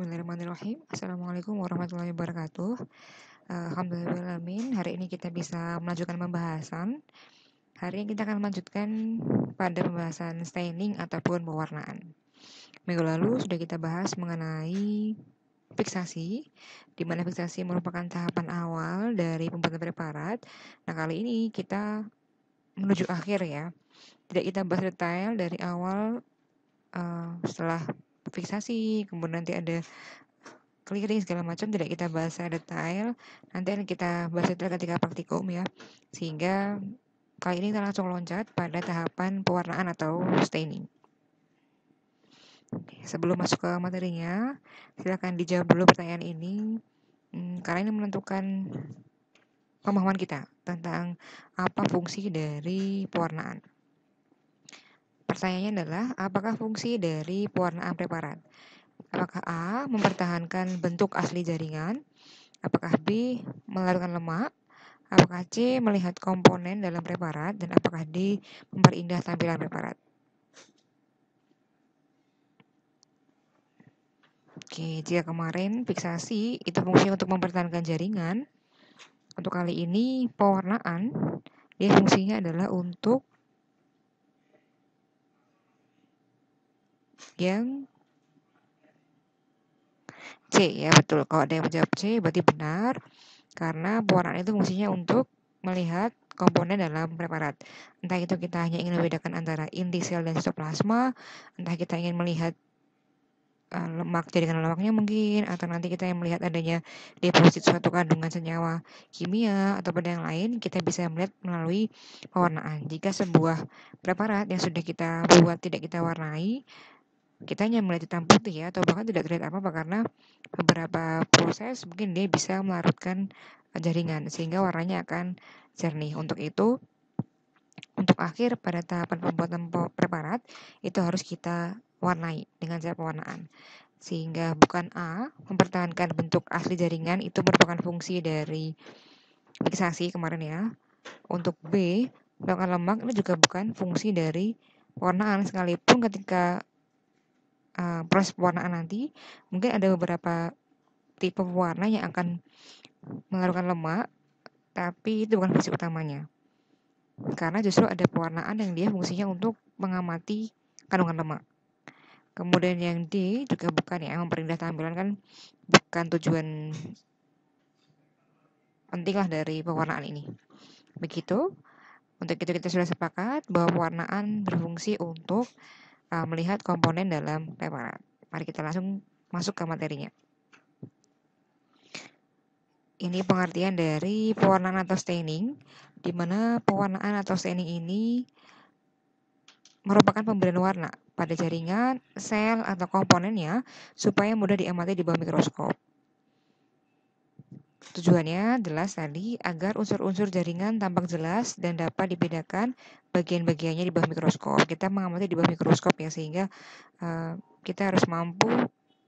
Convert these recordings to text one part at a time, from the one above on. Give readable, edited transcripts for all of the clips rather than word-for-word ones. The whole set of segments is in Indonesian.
Bismillahirrahmanirrahim. Assalamualaikum warahmatullahi wabarakatuh. Alhamdulillahirrahmanirrahim. Hari ini kita bisa melanjutkan pembahasan. Hari ini kita akan melanjutkan pada pembahasan staining ataupun pewarnaan. Minggu lalu sudah kita bahas mengenai fiksasi, di mana fiksasi merupakan tahapan awal dari pembuatan preparat. Nah, kali ini kita menuju akhir ya. Tidak kita bahas detail dari awal setelah fiksasi, kemudian nanti ada clearing segala macam, tidak kita bahas secara detail. Nanti akan kita bahas detail ketika praktikum ya. Sehingga kali ini kita langsung loncat pada tahapan pewarnaan atau staining. Oke, sebelum masuk ke materinya, silakan dijawab dulu pertanyaan ini. Karena ini menentukan pemahaman kita tentang apa fungsi dari pewarnaan. Pertanyaannya adalah, apakah fungsi dari pewarnaan preparat? Apakah A. mempertahankan bentuk asli jaringan? Apakah B. melarutkan lemak? Apakah C. melihat komponen dalam preparat? Dan apakah D. memperindah tampilan preparat? Oke, jika kemarin fiksasi itu fungsinya untuk mempertahankan jaringan, untuk kali ini pewarnaan, dia fungsinya adalah untuk yang C ya, betul. Kalau ada yang menjawab C berarti benar, karena pewarnaan itu fungsinya untuk melihat komponen dalam preparat. Entah itu kita hanya ingin membedakan antara inti sel dan sitoplasma, entah kita ingin melihat lemak jaringan lemaknya mungkin, atau nanti kita yang melihat adanya deposit suatu kandungan senyawa kimia atau pada yang lain, kita bisa melihat melalui pewarnaan. Jika sebuah preparat yang sudah kita buat tidak kita warnai, kita hanya melihat hitam putih ya, atau bahkan tidak terlihat apa-apa karena beberapa proses mungkin dia bisa melarutkan jaringan sehingga warnanya akan jernih. Untuk itu, untuk akhir pada tahapan pembuatan preparat itu harus kita warnai dengan cara pewarnaan. Sehingga bukan A, mempertahankan bentuk asli jaringan itu merupakan fungsi dari fiksasi kemarin ya. Untuk B, melakukan lemak itu juga bukan fungsi dari pewarnaan, sekalipun ketika proses pewarnaan nanti mungkin ada beberapa tipe pewarna yang akan melarutkan lemak, tapi itu bukan fungsi utamanya. Karena justru ada pewarnaan yang dia fungsinya untuk mengamati kandungan lemak. Kemudian yang D juga bukan ya, memperindah tampilan kan bukan tujuan penting lah dari pewarnaan ini. Begitu. Untuk itu kita sudah sepakat bahwa pewarnaan berfungsi untuk melihat komponen dalam preparat. Mari kita langsung masuk ke materinya. Ini pengertian dari pewarnaan atau staining, di mana pewarnaan atau staining ini merupakan pemberian warna pada jaringan, sel, atau komponennya supaya mudah diamati di bawah mikroskop. Tujuannya jelas tadi agar unsur-unsur jaringan tampak jelas dan dapat dibedakan bagian-bagiannya di bawah mikroskop. Kita mengamati di bawah mikroskop ya, sehingga kita harus mampu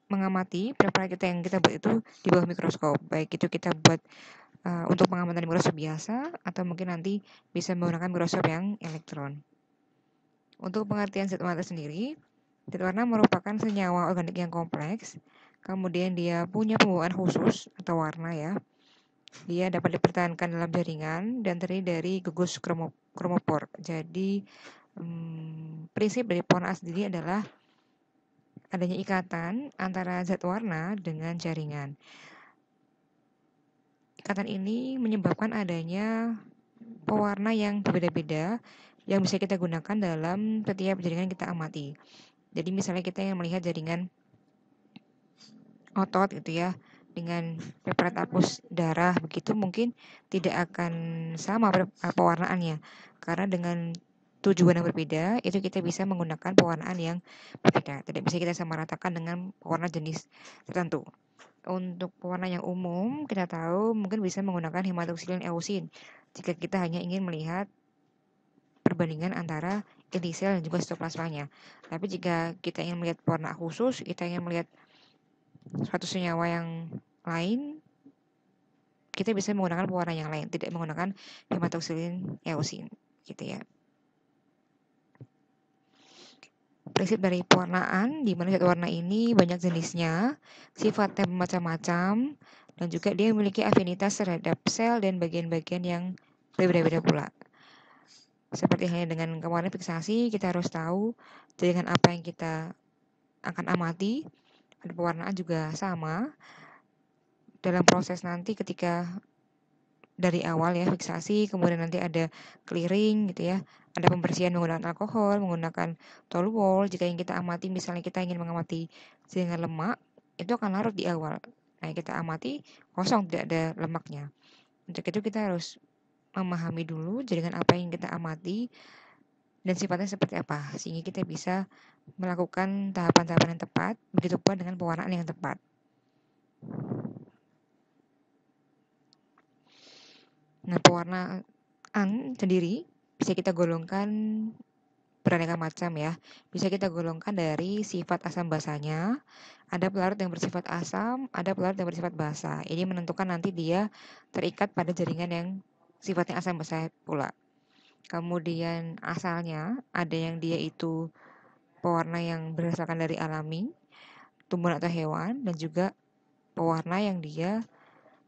mengamati preparat kita yang kita buat itu di bawah mikroskop. Baik itu kita buat untuk pengamatan mikroskop biasa atau mungkin nanti bisa menggunakan mikroskop yang elektron. Untuk pengertian zat warna sendiri, zat warna merupakan senyawa organik yang kompleks, kemudian dia punya pembawaan khusus atau warna ya. Dia dapat dipertahankan dalam jaringan dan terdiri dari gugus kromopor. Jadi prinsip dari pewarnaan sendiri adalah adanya ikatan antara zat warna dengan jaringan. Ikatan ini menyebabkan adanya pewarna yang berbeda-beda yang bisa kita gunakan dalam setiap jaringan kita amati. Jadi misalnya kita yang melihat jaringan otot gitu ya, dengan preparat hapus darah begitu mungkin tidak akan sama pewarnaannya. Karena dengan tujuan yang berbeda, itu kita bisa menggunakan pewarnaan yang berbeda. Tidak bisa kita samaratakan dengan pewarna jenis tertentu. Untuk pewarna yang umum, kita tahu mungkin bisa menggunakan hematoksilin eusin jika kita hanya ingin melihat perbandingan antara inti sel dan juga sitoplasmanya. Tapi jika kita ingin melihat pewarna khusus, kita ingin melihat suatu senyawa yang lain, kita bisa menggunakan pewarna yang lain, tidak menggunakan hematoksilin eusin, gitu ya. prinsip dari pewarnaan, di mana zat warna ini banyak jenisnya, sifatnya bermacam-macam, dan juga dia memiliki afinitas terhadap sel dan bagian-bagian yang berbeda-beda pula. Seperti halnya dengan kemarin fiksasi, kita harus tahu dengan apa yang kita akan amati. Pada pewarnaan juga sama. Dalam proses nanti ketika dari awal ya fiksasi, kemudian nanti ada clearing gitu ya, ada pembersihan menggunakan alkohol, menggunakan toluol. Jika yang kita amati, misalnya kita ingin mengamati jaringan lemak, itu akan larut di awal. Nah, kita amati kosong, tidak ada lemaknya. Untuk itu kita harus memahami dulu jaringan apa yang kita amati dan sifatnya seperti apa, sehingga kita bisa melakukan tahapan-tahapan yang tepat, begitu pula dengan pewarnaan yang tepat. Nah, pewarnaan sendiri bisa kita golongkan beraneka macam ya. Bisa kita golongkan dari sifat asam basanya, ada pelarut yang bersifat asam, ada pelarut yang bersifat basa. Ini menentukan nanti dia terikat pada jaringan yang sifatnya asam basa pula. Kemudian asalnya, ada yang dia itu pewarna yang berdasarkan dari alami, tumbuhan atau hewan, dan juga pewarna yang dia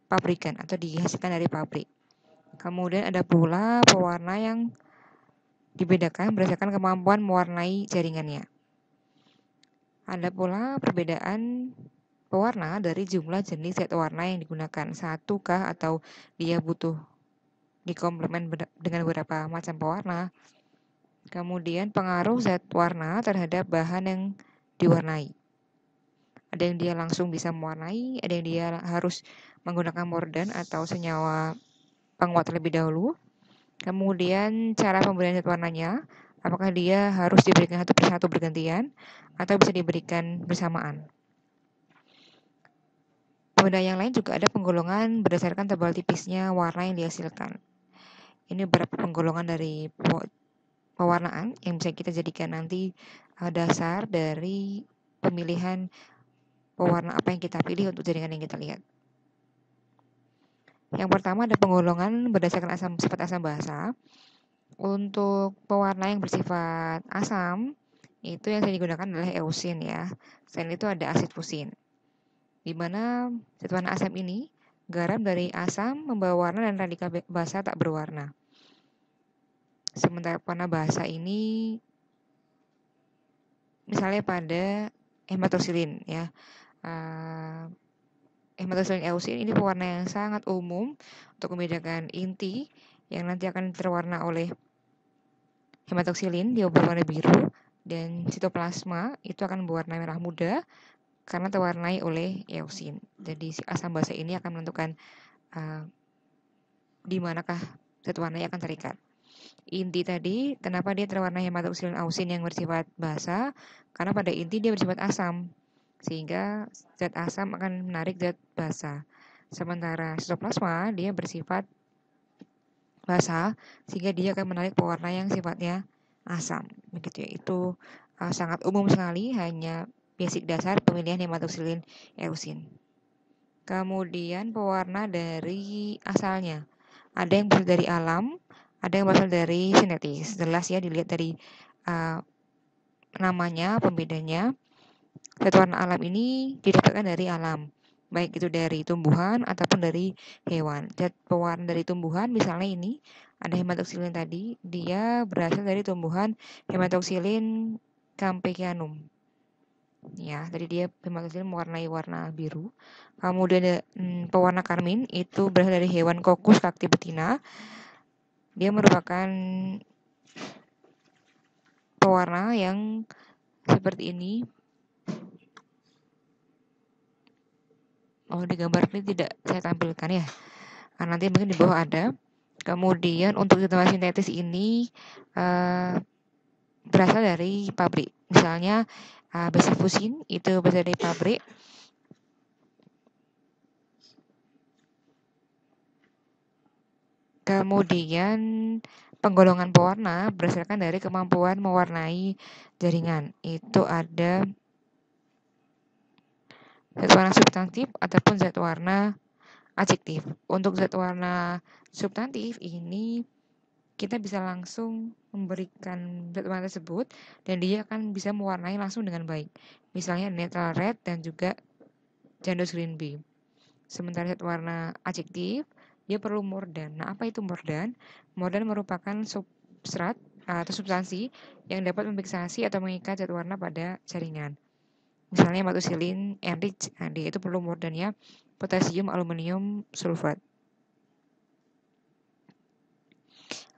pabrikan atau dihasilkan dari pabrik. Kemudian ada pula pewarna yang dibedakan berdasarkan kemampuan mewarnai jaringannya. Ada pula perbedaan pewarna dari jumlah jenis zat warna yang digunakan. Satukah atau dia butuh dikomplement dengan beberapa macam pewarna. Kemudian pengaruh zat warna terhadap bahan yang diwarnai. Ada yang dia langsung bisa mewarnai, ada yang dia harus menggunakan mordant atau senyawa penguat terlebih dahulu. Kemudian cara pemberian zat warnanya, apakah dia harus diberikan satu persatu bergantian atau bisa diberikan bersamaan. Pada yang lain juga ada penggolongan berdasarkan tebal tipisnya warna yang dihasilkan. Ini beberapa penggolongan dari pewarnaan yang bisa kita jadikan nanti dasar dari pemilihan pewarna apa yang kita pilih untuk jaringan yang kita lihat. Yang pertama ada penggolongan berdasarkan sifat asam basa. Untuk pewarna yang bersifat asam, itu yang saya digunakan adalah eusin ya. Selain itu ada asid fusin. Di mana zat warna asam ini, garam dari asam membawa warna dan radikal basa tak berwarna. Sementara warna basa ini misalnya pada hematoxylin ya. Hematoxylin eusin ini pewarna yang sangat umum untuk membedakan inti yang nanti akan terwarna oleh hematoxylin, dia berwarna biru, dan sitoplasma itu akan berwarna merah muda karena terwarnai oleh eusin. Jadi si asam basa ini akan menentukan di manakah zat warnanya akan terikat. Inti tadi, kenapa dia terwarna hematoxylin eusin yang bersifat basa? Karena pada inti dia bersifat asam, sehingga zat asam akan menarik zat basa. Sementara sitoplasma dia bersifat basa, sehingga dia akan menarik pewarna yang sifatnya asam. Begitu ya, itu sangat umum sekali, hanya basic dasar pemilihan hematoxylin eusin. Kemudian pewarna dari asalnya. Ada yang berasal dari alam, ada yang berasal dari sintetis. Jelas ya dilihat dari namanya, pembedanya. Zat warna alam ini didapatkan dari alam, baik itu dari tumbuhan ataupun dari hewan. Zat pewarna dari tumbuhan misalnya ini ada hematoxylin tadi, dia berasal dari tumbuhan hematoxylin campecyanum. Ya, tadi dia hematoxylin mewarnai warna biru. Kemudian ada pewarna karmin itu berasal dari hewan Coccus cacti betina. Dia merupakan pewarna yang seperti ini. Oh, di gambar ini tidak saya tampilkan ya. Nah, nanti mungkin di bawah ada. Kemudian untuk zat sintetis ini berasal dari pabrik. Misalnya basifusin itu berasal dari pabrik. Kemudian penggolongan pewarna berdasarkan dari kemampuan mewarnai jaringan. Itu ada zat warna substantif ataupun zat warna adjektif. Untuk zat warna substantif ini kita bisa langsung memberikan zat warna tersebut dan dia akan bisa mewarnai langsung dengan baik. Misalnya neutral red dan juga Janus green bee. Sementara zat warna adjektif, dia perlu mordan. Nah, apa itu mordan? Mordan merupakan substrat atau substansi yang dapat memfiksasi atau mengikat zat warna pada jaringan. Misalnya matusilin enrich, nah dia itu perlu mordannya potasium aluminium sulfat.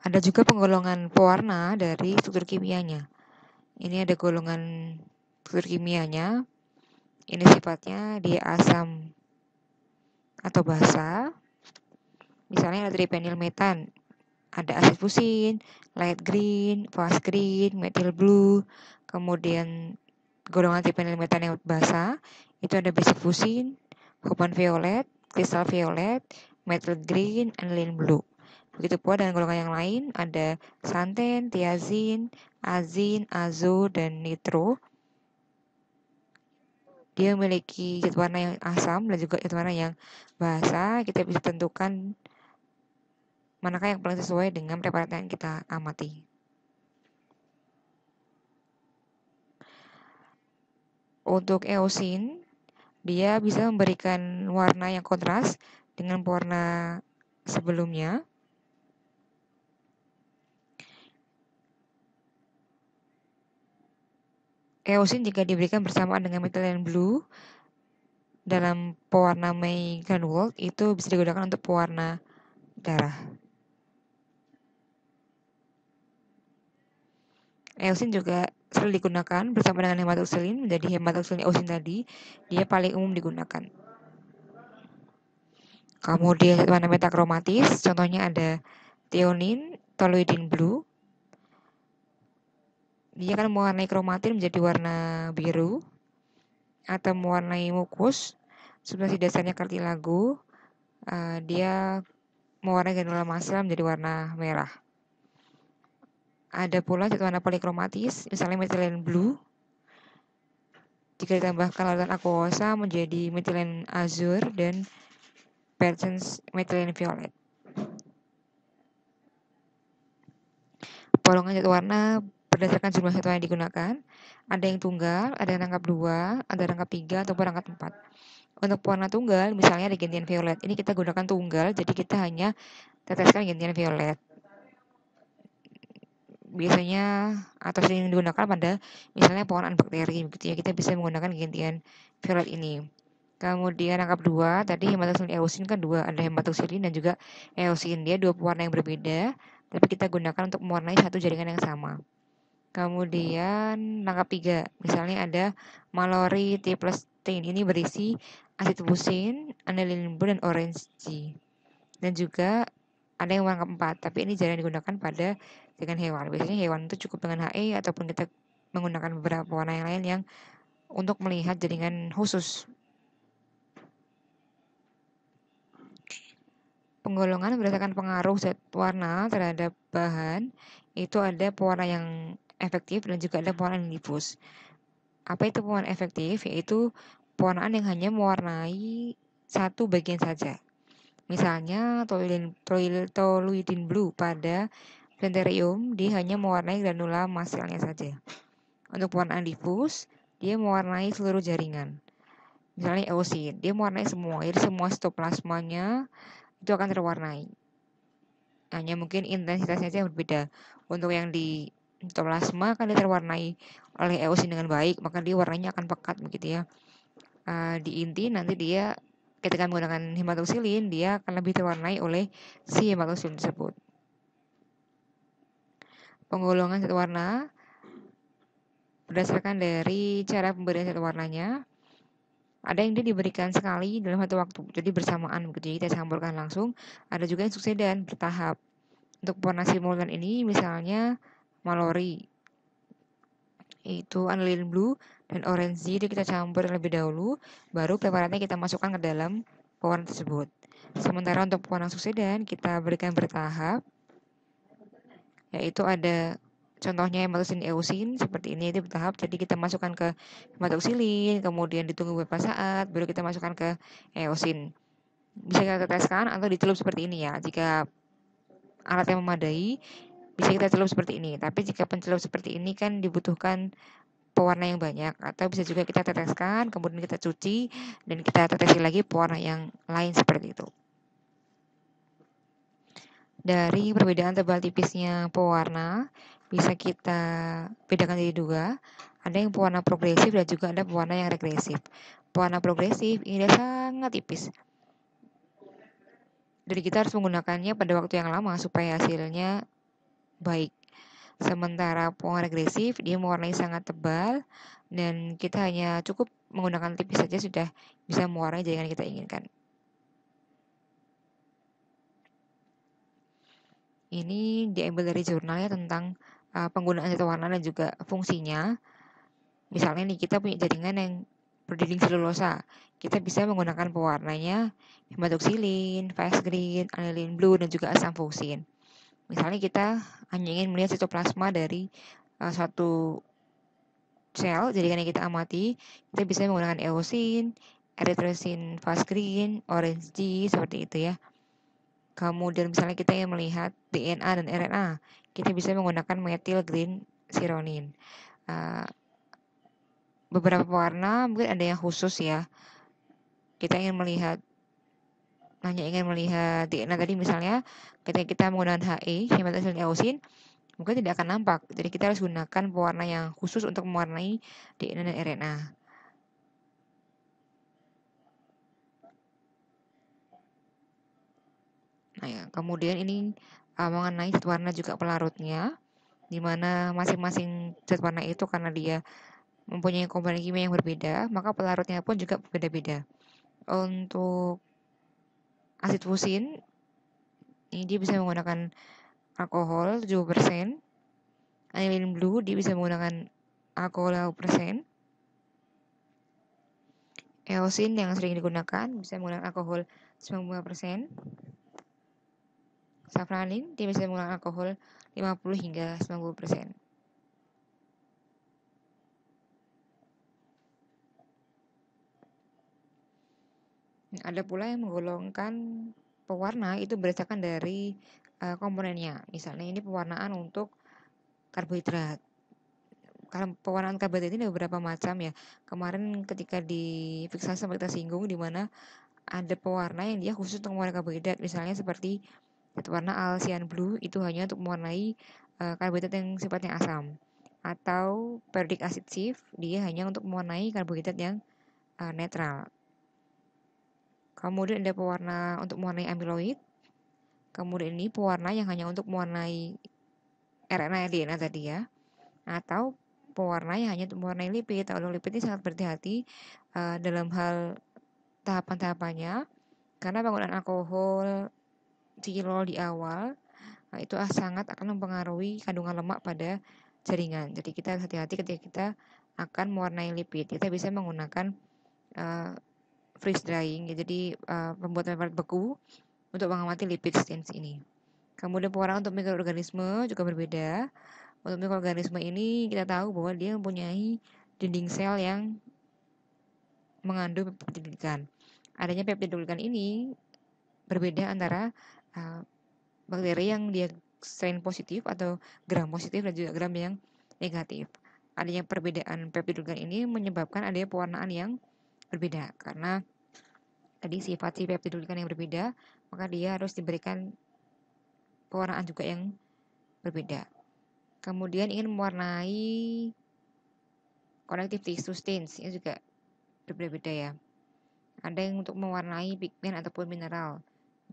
Ada juga penggolongan pewarna dari struktur kimianya. Ini ada golongan struktur kimianya. Ini sifatnya dia asam atau basa. Misalnya ada tripenylmetan, ada asid fusin, light green, fast green, methyl blue. Kemudian golongan tripenylmetan yang basa itu ada basic fusin, Hopan violet, crystal violet, methyl green, aniline blue. Begitu pula dengan golongan yang lain ada santen, tiazin, azin, azo, dan nitro. Dia memiliki zat warna yang asam dan juga zat warna yang basa. Kita bisa tentukan manakah yang paling sesuai dengan preparat yang kita amati. Untuk eosin, dia bisa memberikan warna yang kontras dengan pewarna sebelumnya. Eosin jika diberikan bersamaan dengan methylene blue dalam pewarna May Grunwald itu bisa digunakan untuk pewarna darah. Eosin juga sering digunakan bersama dengan hematoxylin menjadi hematoxylin eosin tadi, dia paling umum digunakan. Kemudian warna metakromatis, contohnya ada theonin, toluidin blue. Dia akan mewarnai kromatin menjadi warna biru atau mewarnai mukus. Substansi dasarnya kartilago, dia mewarnai granula massa menjadi warna merah. Ada pula zat warna polikromatis, misalnya methylene blue. Jika ditambahkan larutan aquosa menjadi methylene azure dan Persons methylene violet. Golongan zat warna berdasarkan jumlah zat warna yang digunakan. Ada yang tunggal, ada yang rangkap 2, ada rangkap 3, ataupun rangkap 4. Untuk pewarna tunggal, misalnya ada gentian violet. Ini kita gunakan tunggal, jadi kita hanya teteskan gentian violet. Biasanya atau sering digunakan pada misalnya pewarnaan bakteri, begitu ya. Kita bisa menggunakan gentian violet ini. Kemudian rangkap 2, tadi hematoxylin eosin kan 2, ada hematoxylin dan juga eosin. Dia 2 pewarna yang berbeda, tapi kita gunakan untuk mewarnai satu jaringan yang sama. Kemudian rangkap 3, misalnya ada mallory T+10. Ini berisi asid fusin, aniline blue, dan orange G. Dan juga ada yang rangkap 4, tapi ini jarang digunakan pada jaringan hewan. Biasanya hewan itu cukup dengan HE ataupun kita menggunakan beberapa warna yang lain yang untuk melihat jaringan khusus. Penggolongan berdasarkan pengaruh zat warna terhadap bahan, itu ada pewarna yang efektif dan juga ada pewarna yang difus. Apa itu pewarna efektif? Yaitu pewarnaan yang hanya mewarnai satu bagian saja. Misalnya toluidin blue pada planetarium, dia hanya mewarnai granula maselnya saja. Untuk pewarnaan difus, dia mewarnai seluruh jaringan. Misalnya eosin, dia mewarnai semua, jadi semua sitoplasmanya itu akan terwarnai. Hanya mungkin intensitasnya saja yang berbeda. Untuk yang di sitoplasma kan dia terwarnai oleh eosin dengan baik, maka dia warnanya akan pekat begitu ya. Di inti nanti dia ketika menggunakan hematoxylin, dia akan lebih terwarnai oleh si hematoxylin tersebut. Penggolongan zat warna berdasarkan dari cara pemberian zat warnanya. Ada yang dia diberikan sekali dalam satu waktu, jadi bersamaan begitu, kita campurkan langsung. Ada juga yang suksedan bertahap. Untuk pewarna simultan ini misalnya mallory, itu aniline blue dan orange, jadi kita campur terlebih dahulu, baru preparatnya kita masukkan ke dalam pewarna tersebut. Sementara untuk pewarna suksedan kita berikan bertahap, yaitu ada contohnya hematoxylin eosin seperti ini, itu bertahap. Jadi kita masukkan ke hematoxylin, kemudian ditunggu beberapa saat, baru kita masukkan ke eosin. Bisa kita teteskan atau dicelup seperti ini ya. Jika alatnya memadai, bisa kita celup seperti ini. Tapi jika pencelup seperti ini kan dibutuhkan pewarna yang banyak, atau bisa juga kita teteskan, kemudian kita cuci, dan kita tetesi lagi pewarna yang lain seperti itu. Dari perbedaan tebal tipisnya pewarna, bisa kita bedakan jadi dua. Ada yang pewarna progresif dan juga ada pewarna yang regresif. Pewarna progresif ini dia sangat tipis. Jadi kita harus menggunakannya pada waktu yang lama supaya hasilnya baik. Sementara pewarna regresif dia mewarnai sangat tebal dan kita hanya cukup menggunakan tipis saja sudah bisa mewarnai jaringan yang kita inginkan. Ini diambil dari jurnalnya tentang penggunaan zat warna dan juga fungsinya. Misalnya nih kita punya jaringan yang berdinding selulosa, kita bisa menggunakan pewarnanya hematoksilin, fast green, aniline blue, dan juga asam fuchsin. Misalnya kita hanya ingin melihat sitoplasma dari suatu sel jaringan yang kita amati, kita bisa menggunakan eosin, erythrosin fast green, orange G, seperti itu ya. Kemudian misalnya kita ingin melihat DNA dan RNA, kita bisa menggunakan methyl green sironin. Beberapa warna mungkin ada yang khusus ya. Kita hanya ingin melihat DNA tadi misalnya, ketika kita menggunakan HE, hematoksilin eosin, mungkin tidak akan nampak. Jadi kita harus gunakan pewarna yang khusus untuk mewarnai DNA dan RNA. Nah ya, kemudian ini mengenai zat warna juga pelarutnya, di mana masing-masing zat warna itu karena dia mempunyai komponen kimia yang berbeda, maka pelarutnya pun juga berbeda-beda. Untuk asid fusin, ini dia bisa menggunakan alkohol 70%, aniline blue dia bisa menggunakan alkohol 50%, eosin yang sering digunakan bisa menggunakan alkohol 95%, safranin dia bisa menggunakan alkohol 50 hingga 90%. Ada pula yang menggolongkan pewarna itu berdasarkan dari komponennya. Misalnya ini pewarnaan untuk karbohidrat. Karena pewarnaan karbohidrat ini ada beberapa macam ya. Kemarin ketika di fiksasi sempat kita singgung di mana ada pewarna yang dia khusus untuk mewarnai karbohidrat. Misalnya seperti warna Alcyan Blue itu hanya untuk mewarnai karbohidrat yang sifatnya asam. Atau periodic acid shift dia hanya untuk mewarnai karbohidrat yang netral. Kemudian ada pewarna untuk mewarnai amyloid. Kemudian ini pewarna yang hanya untuk mewarnai RNA dan DNA tadi ya. Atau pewarna yang hanya untuk mewarnai lipid. Lipid ini sangat berhati-hati dalam hal tahapan-tahapannya. Karena penggunaan alkohol, cilol di awal itu sangat akan mempengaruhi kandungan lemak pada jaringan. Jadi kita harus hati-hati ketika kita akan mewarnai lipid. Kita bisa menggunakan freeze drying, jadi pembuatan preparat beku untuk mengamati lipid stains ini. Kemudian pewarna untuk mikroorganisme juga berbeda. Untuk mikroorganisme ini kita tahu bahwa dia mempunyai dinding sel yang mengandung peptid glikan. Adanya peptid glikan ini berbeda antara bakteri yang dia strain positif atau gram positif dan juga gram yang negatif. Adanya perbedaan peptid glikan ini menyebabkan adanya pewarnaan yang berbeda karena tadi sifat si peptid glikan yang berbeda, maka dia harus diberikan pewarnaan juga yang berbeda. Kemudian ingin mewarnai connective tissue stains, ini juga berbeda-beda ya. Ada yang untuk mewarnai pigmen ataupun mineral.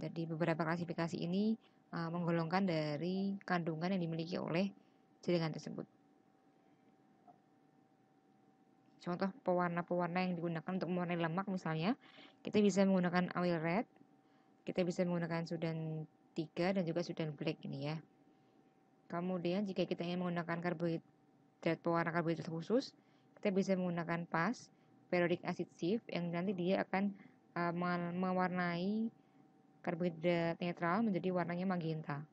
Jadi beberapa klasifikasi ini menggolongkan dari kandungan yang dimiliki oleh jaringan tersebut. Contoh pewarna-pewarna yang digunakan untuk mewarnai lemak misalnya, kita bisa menggunakan oil red, kita bisa menggunakan Sudan 3 dan juga Sudan black ini ya. Kemudian jika kita ingin menggunakan karbohidrat pewarna karbohidrat khusus, kita bisa menggunakan PAS, periodic acid shift, yang nanti dia akan mewarnai karbohidrat netral menjadi warnanya magenta.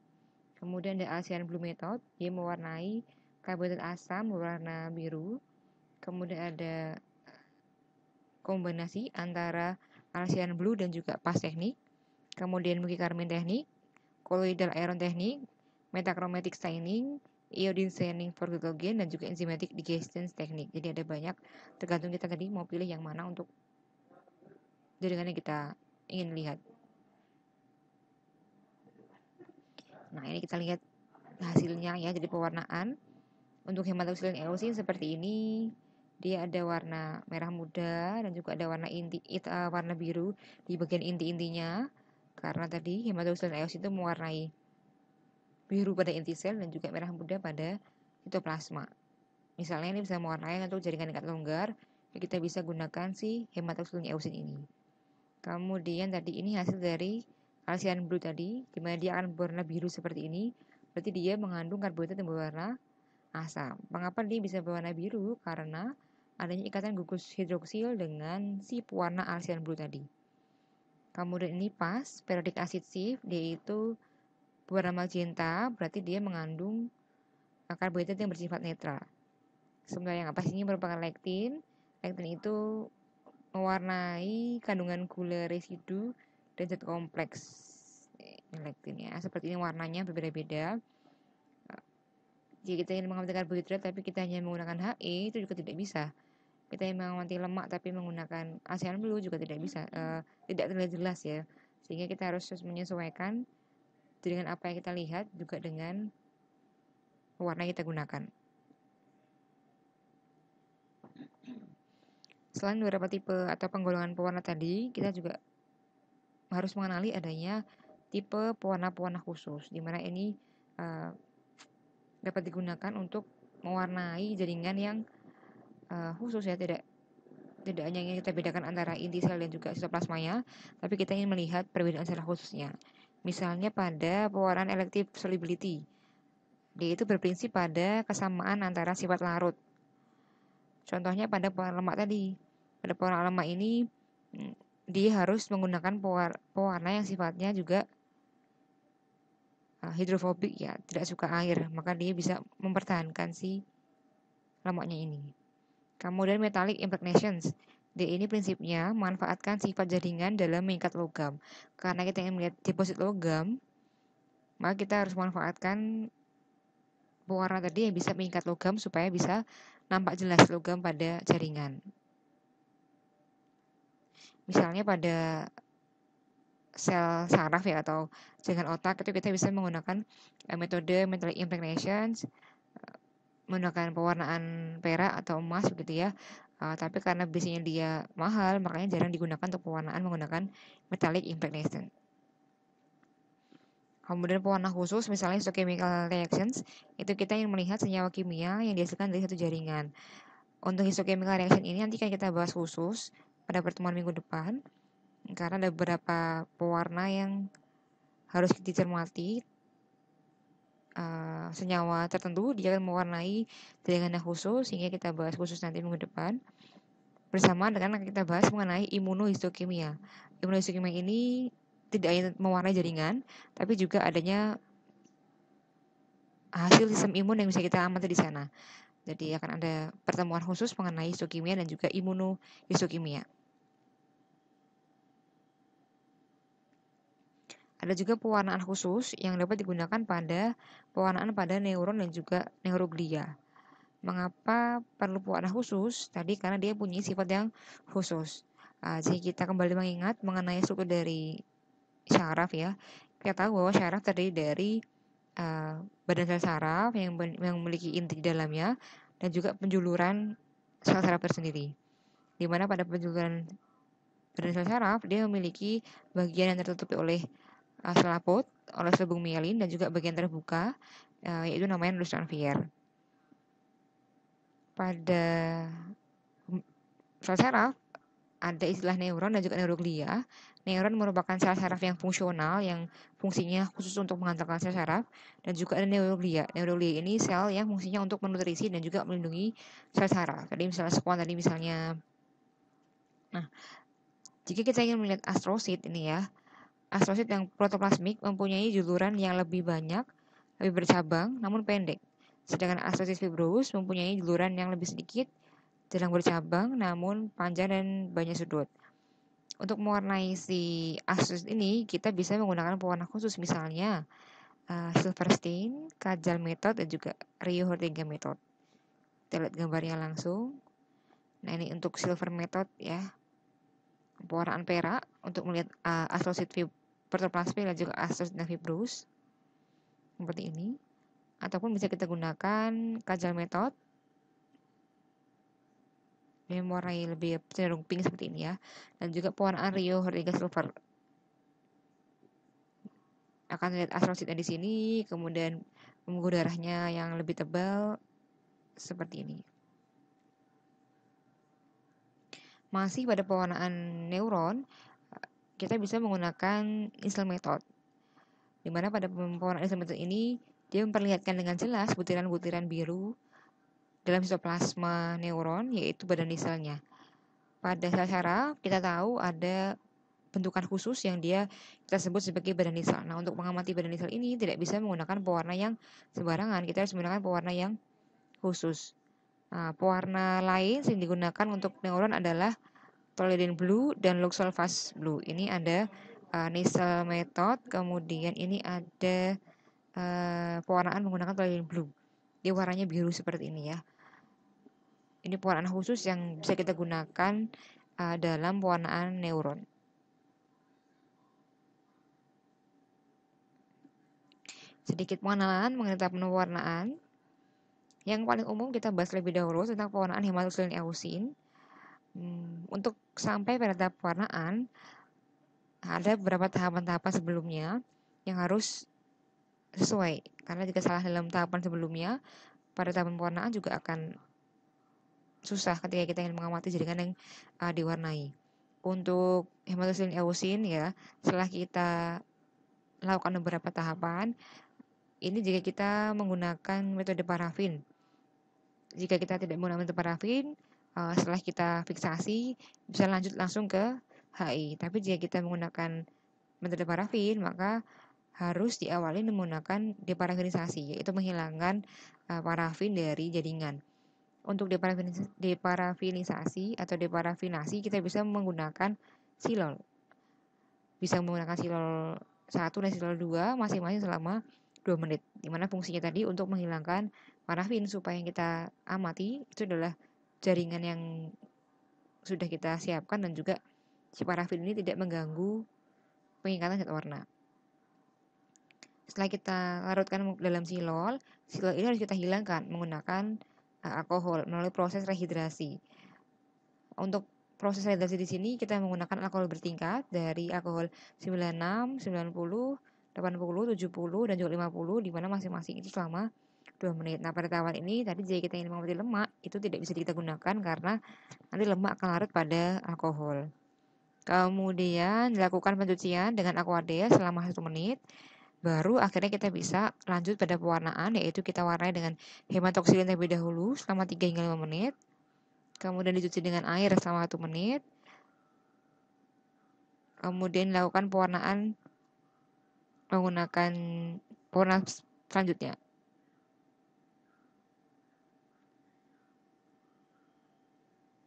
Kemudian ada Alcyan Blue method, dia mewarnai karbohidrat asam berwarna biru. Kemudian ada kombinasi antara Alcyan Blue dan juga PAS teknik. Kemudian Muki Karmin teknik, Colloidal Iron teknik, metachromatic staining, iodine staining for glycogen, dan juga enzymatic digestion technique. Jadi ada banyak, tergantung kita tadi mau pilih yang mana untuk jaringan yang kita ingin lihat. Nah, ini kita lihat hasilnya ya. Jadi pewarnaan untuk hematoxylin eosin seperti ini, dia ada warna merah muda dan juga ada warna biru di bagian inti-intinya, karena tadi hematoxylin eosin itu mewarnai biru pada inti sel dan juga merah muda pada sitoplasma. Misalnya ini bisa mewarnai untuk jaringan tingkat longgar, kita bisa gunakan si hematoxylin eosin ini. Kemudian tadi ini hasil dari Alcian Blue tadi, di mana dia akan berwarna biru seperti ini, berarti dia mengandung karbohidrat yang berwarna asam. Mengapa dia bisa berwarna biru? Karena adanya ikatan gugus hidroksil dengan si pewarna Alcian Blue tadi. Kemudian ini pas periodic acid shift, dia itu berwarna magenta, berarti dia mengandung karbohidrat yang bersifat netral. Sementara yang atas ini merupakan lektin. Lektin itu mewarnai kandungan gula residu dan zat kompleks. Ini lektin ya. Seperti ini warnanya berbeda-beda. Jika kita ingin mengamati karbohidrat tapi kita hanya menggunakan HE, itu juga tidak bisa. Kita ingin mengamati lemak tapi menggunakan Alcian Blue juga tidak bisa. Tidak terlihat jelas ya. Sehingga kita harus menyesuaikan dengan apa yang kita lihat juga dengan warna yang kita gunakan. Selain beberapa tipe atau penggolongan pewarna tadi, kita juga harus mengenali adanya tipe pewarna-pewarna khusus, di mana ini dapat digunakan untuk mewarnai jaringan yang khusus ya, tidak hanya ingin kita bedakan antara inti sel dan juga sitoplasmanya, tapi kita ingin melihat perbedaan secara khususnya. Misalnya pada pewarnaan elective solubility, dia itu berprinsip pada kesamaan antara sifat larut. Contohnya pada pewarna lemak tadi. Pada pewarna lemak ini, dia harus menggunakan pewarna yang sifatnya juga hidrofobik ya, tidak suka air, maka dia bisa mempertahankan si lemaknya ini. Kemudian metallic impregnations, dia ini prinsipnya memanfaatkan sifat jaringan dalam mengikat logam. Karena kita ingin melihat deposit logam, maka kita harus memanfaatkan pewarna tadi yang bisa mengikat logam supaya bisa nampak jelas logam pada jaringan. Misalnya pada sel saraf ya atau jaringan otak, itu kita bisa menggunakan metode metallic impregnations, menggunakan pewarnaan perak atau emas begitu ya. Tapi karena biasanya dia mahal, makanya jarang digunakan untuk pewarnaan menggunakan metallic impregnation. Kemudian pewarna khusus, misalnya histochemical reactions, itu kita ingin melihat senyawa kimia yang dihasilkan dari satu jaringan. Untuk histochemical reaction ini nanti kan kita bahas khusus pada pertemuan minggu depan, karena ada beberapa pewarna yang harus dicermati. Senyawa tertentu dia akan mewarnai jaringan khusus, sehingga kita bahas khusus nanti minggu depan bersama dengan kita bahas mengenai imunohistokimia. Imunohistokimia ini tidak hanya mewarnai jaringan, tapi juga adanya hasil sistem imun yang bisa kita amati di sana. Jadi akan ada pertemuan khusus mengenai histokimia dan juga imunohistokimia. Ada juga pewarnaan khusus yang dapat digunakan pada pewarnaan pada neuron dan juga neuroglia. Mengapa perlu pewarna khusus? Tadi karena dia punya sifat yang khusus. Jika kita kembali mengingat mengenai struktur dari syaraf ya, kita tahu bahwa syaraf terdiri dari badan sel saraf yang memiliki inti di dalamnya dan juga penjuluran sel saraf tersendiri. Di mana pada penjuluran badan sel saraf dia memiliki bagian yang tertutupi oleh selaput, oleh selubung mielin dan juga bagian terbuka yaitu namanya nodus transfer. Pada sel saraf ada istilah neuron dan juga neuroglia. Neuron merupakan sel saraf yang fungsional yang fungsinya khusus untuk mengantarkan sel saraf, dan juga ada neuroglia. Neuroglia ini sel yang fungsinya untuk menutrisi dan juga melindungi sel saraf. Tadi misalnya sekuan tadi misalnya. Nah, jika kita ingin melihat astrosit ini ya, astrosit yang protoplasmik mempunyai juluran yang lebih banyak, lebih bercabang, namun pendek. Sedangkan astrosit fibrous mempunyai juluran yang lebih sedikit, jarang bercabang, namun panjang dan banyak sudut. Untuk mewarnai si astrosit ini, kita bisa menggunakan pewarna khusus, misalnya Silverstein, Kajal method, dan juga Rio Ortega method. Kita lihat gambarnya langsung. Nah, ini untuk silver method ya, pewarnaan perak untuk melihat astrocyte protoplasma dan juga astrocyte fibrous seperti ini. Ataupun bisa kita gunakan Kajal method yang mewarnai lebih cenderung pink seperti ini ya, dan juga pewarnaan Rio Ortega silver. Akan lihat astrocyte di sini, kemudian pembuluh darahnya yang lebih tebal seperti ini. Masih pada pewarnaan neuron, kita bisa menggunakan Insel method, di mana pada pewarnaan Insel method ini dia memperlihatkan dengan jelas butiran-butiran biru dalam sitoplasma neuron, yaitu badan selnya. Pada sel saraf kita tahu ada bentukan khusus yang kita sebut sebagai badan sel. Nah, untuk mengamati badan sel ini tidak bisa menggunakan pewarna yang sembarangan, kita harus menggunakan pewarna yang khusus. Nah, pewarna lain yang digunakan untuk neuron adalah Toluidine blue dan Luxol fast blue. Ini ada nasal method, kemudian ini ada pewarnaan menggunakan Toluidine blue. Dia warnanya biru seperti ini ya. Ini pewarnaan khusus yang bisa kita gunakan dalam pewarnaan neuron. Sedikit pengenalan mengenai tahap pewarnaan. Yang paling umum kita bahas lebih dahulu tentang pewarnaan hematoxylin eosin. Untuk sampai pada tahap pewarnaan, ada beberapa tahapan-tahapan sebelumnya yang harus sesuai. Karena jika salah dalam tahapan sebelumnya, pada tahapan pewarnaan juga akan susah ketika kita ingin mengamati jaringan yang diwarnai. Untuk hematoxylin eosin ya, setelah kita lakukan beberapa tahapan, ini jika kita menggunakan metode parafin. Jika kita tidak menggunakan metode parafin, setelah kita fiksasi, bisa lanjut langsung ke HI. Tapi jika kita menggunakan metode parafin, maka harus diawali menggunakan deparafinisasi, yaitu menghilangkan parafin dari jaringan. Untuk deparafinisasi atau deparafinasi, kita bisa menggunakan silol. Bisa menggunakan silol 1 dan silol 2 masing-masing selama 2 menit. Dimana fungsinya tadi untuk menghilangkan parafin, supaya yang kita amati itu adalah jaringan yang sudah kita siapkan dan juga si parafin ini tidak mengganggu pengikatan zat warna. Setelah kita larutkan dalam silol ini harus kita hilangkan menggunakan alkohol melalui proses rehidrasi. Untuk proses rehidrasi di sini kita menggunakan alkohol bertingkat dari alkohol 96, 90, 80, 70, dan juga 50, di mana masing-masing itu selama 2 menit. Nah, pada tahapan ini tadi jika kita ingin mengobati lemak, itu tidak bisa kita gunakan karena nanti lemak akan larut pada alkohol. Kemudian dilakukan pencucian dengan aquadea selama 1 menit. Baru akhirnya kita bisa lanjut pada pewarnaan, yaitu kita warnai dengan hematoxylin terlebih dahulu selama 3 hingga 5 menit. Kemudian dicuci dengan air selama 1 menit. Kemudian dilakukan pewarnaan menggunakan pewarna selanjutnya.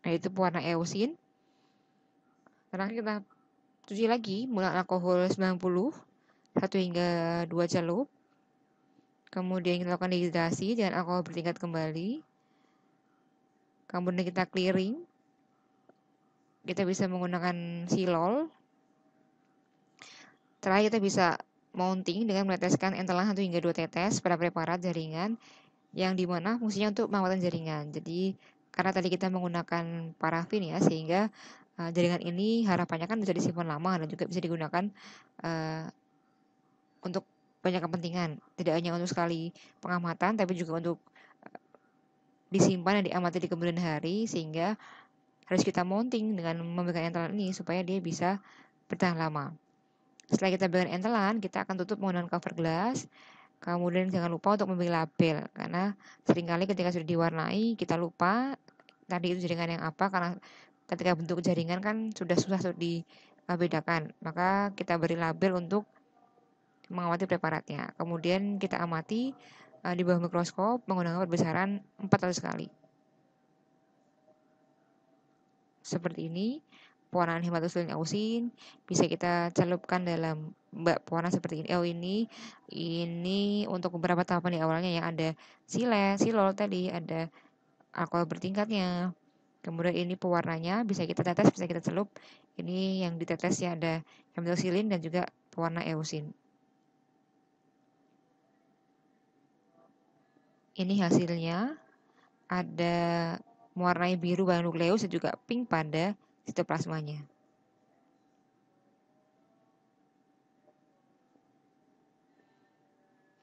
Yaitu pewarna eosin. Terakhir kita cuci lagi menggunakan alkohol 90, 1 hingga 2 celup. Kemudian kita lakukan dehidrasi dengan alkohol bertingkat kembali. Kemudian kita clearing. Kita bisa menggunakan silol. Terakhir kita bisa mounting dengan meneteskan entelan 1 hingga 2 tetes pada preparat jaringan yang dimana fungsinya untuk penguatan jaringan. Jadi karena tadi kita menggunakan parafin ya, sehingga jaringan ini harapannya kan bisa disimpan lama dan juga bisa digunakan untuk banyak kepentingan. Tidak hanya untuk sekali pengamatan, tapi juga untuk disimpan dan diamati di kemudian hari, sehingga harus kita mounting dengan memberikan entelan ini supaya dia bisa bertahan lama. Setelah kita berikan entelan, kita akan tutup menggunakan cover glass. Kemudian jangan lupa untuk memberi label, karena seringkali ketika sudah diwarnai kita lupa tadi itu jaringan yang apa, karena ketika bentuk jaringan kan sudah susah untuk dibedakan. Maka kita beri label untuk mengamati preparatnya. Kemudian kita amati di bawah mikroskop menggunakan perbesaran 400 kali. Seperti ini. pewarnaan hematoxylin eusin bisa kita celupkan dalam bak pewarna seperti ini. Ini untuk beberapa tahapan di awalnya yang ada silol tadi, ada alkohol bertingkatnya. Kemudian ini pewarnanya bisa kita tetes, bisa kita celup. Ini yang ditetes ya ada hematoxylin dan juga pewarna eusin. Ini hasilnya ada mewarnai biru pada nukleus dan juga pink pada sitoplasmanya.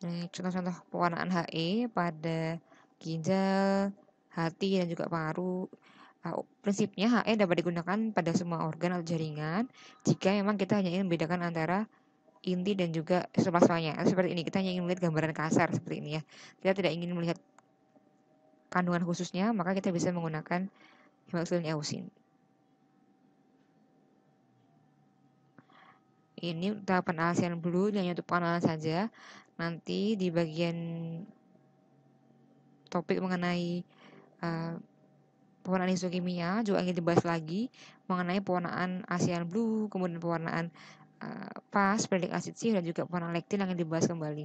Ini contoh-contoh pewarnaan HE pada ginjal, hati, dan juga paru. Prinsipnya HE dapat digunakan pada semua organ atau jaringan jika memang kita hanya ingin membedakan antara inti dan juga sitoplasmanya. Seperti ini, kita hanya ingin melihat gambaran kasar seperti ini ya. Kita tidak ingin melihat kandungan khususnya, maka kita bisa menggunakan hematoxylin eusin. Ini tahapan ASEAN Blue, ini hanya untuk pengenalan saja. Nanti di bagian topik mengenai pewarnaan histokimia juga ingin dibahas lagi mengenai pewarnaan ASEAN Blue, kemudian pewarnaan PAS, Pelic acid shift, dan juga pewarnaan lektin yang akan dibahas kembali.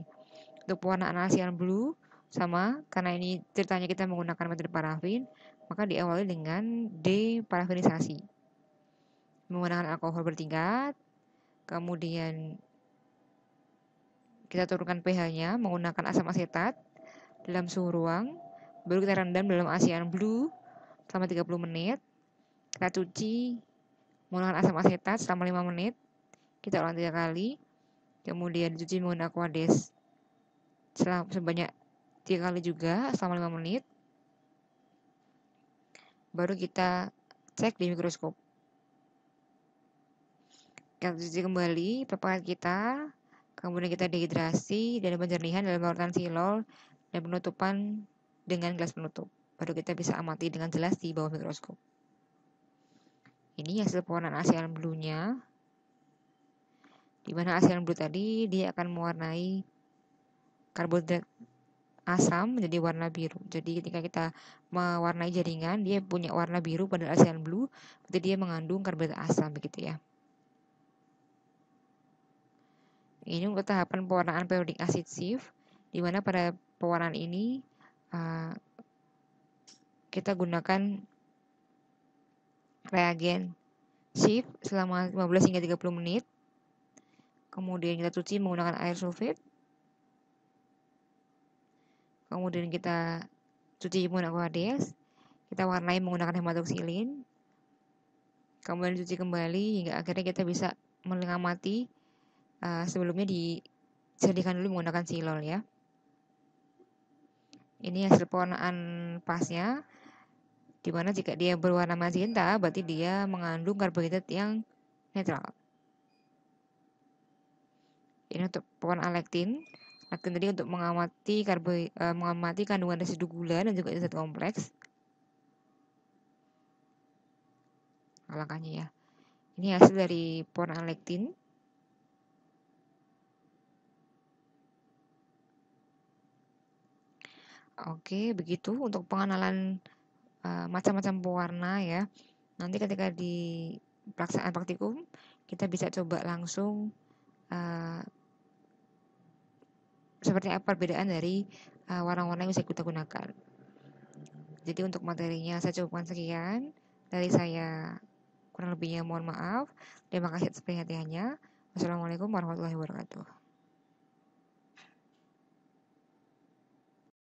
Untuk pewarnaan ASEAN Blue sama, karena ini ceritanya kita menggunakan metode parafin, maka diawali dengan deparafinisasi. Menggunakan alkohol bertingkat, kemudian kita turunkan pH-nya menggunakan asam asetat dalam suhu ruang, baru kita rendam dalam ASEAN Blue selama 30 menit. Kita cuci menggunakan asam asetat selama 5 menit. Kita ulang 3 kali. Kemudian cuci menggunakan Aquades sebanyak 3 kali juga selama 5 menit. Baru kita cek di mikroskop. Kita cuci kembali preparat kita, kemudian kita dehidrasi dan penjernihan dalam larutan silol dan penutupan dengan gelas penutup. Baru kita bisa amati dengan jelas di bawah mikroskop. Ini hasil pewarnaan ASEAN Blue-nya. Di mana ASEAN Blue tadi dia akan mewarnai karbohidrat asam menjadi warna biru. Jadi ketika kita mewarnai jaringan, dia punya warna biru pada ASEAN Blue, berarti dia mengandung karbohidrat asam begitu ya. Ini untuk tahapan pewarnaan periodic acid shift, di mana pada pewarnaan ini kita gunakan reagen shift selama 15 hingga 30 menit. Kemudian kita cuci menggunakan air sulfit. Kemudian kita cuci menggunakan Aquades. Kita warnai menggunakan hematoxylin. Kemudian cuci kembali hingga akhirnya kita bisa mengamati. Sebelumnya disediakan dulu menggunakan silol ya. Ini hasil pewarnaan pasnya, dimana jika dia berwarna magenta berarti dia mengandung karbohidrat yang netral. Ini untuk pewarnaan lektin. Lektin tadi untuk mengamati kandungan residu gula dan juga zat kompleks. Langkahnya ya. Ini hasil dari pewarnaan lektin. Oke, begitu untuk pengenalan macam-macam pewarna ya. Nanti ketika di pelaksanaan praktikum, kita bisa coba langsung seperti apa perbedaan dari warna-warna yang bisa kita gunakan. Jadi untuk materinya saya cukupkan sekian. Dari saya kurang lebihnya mohon maaf. Terima kasih atas perhatiannya. Wassalamualaikum warahmatullahi wabarakatuh.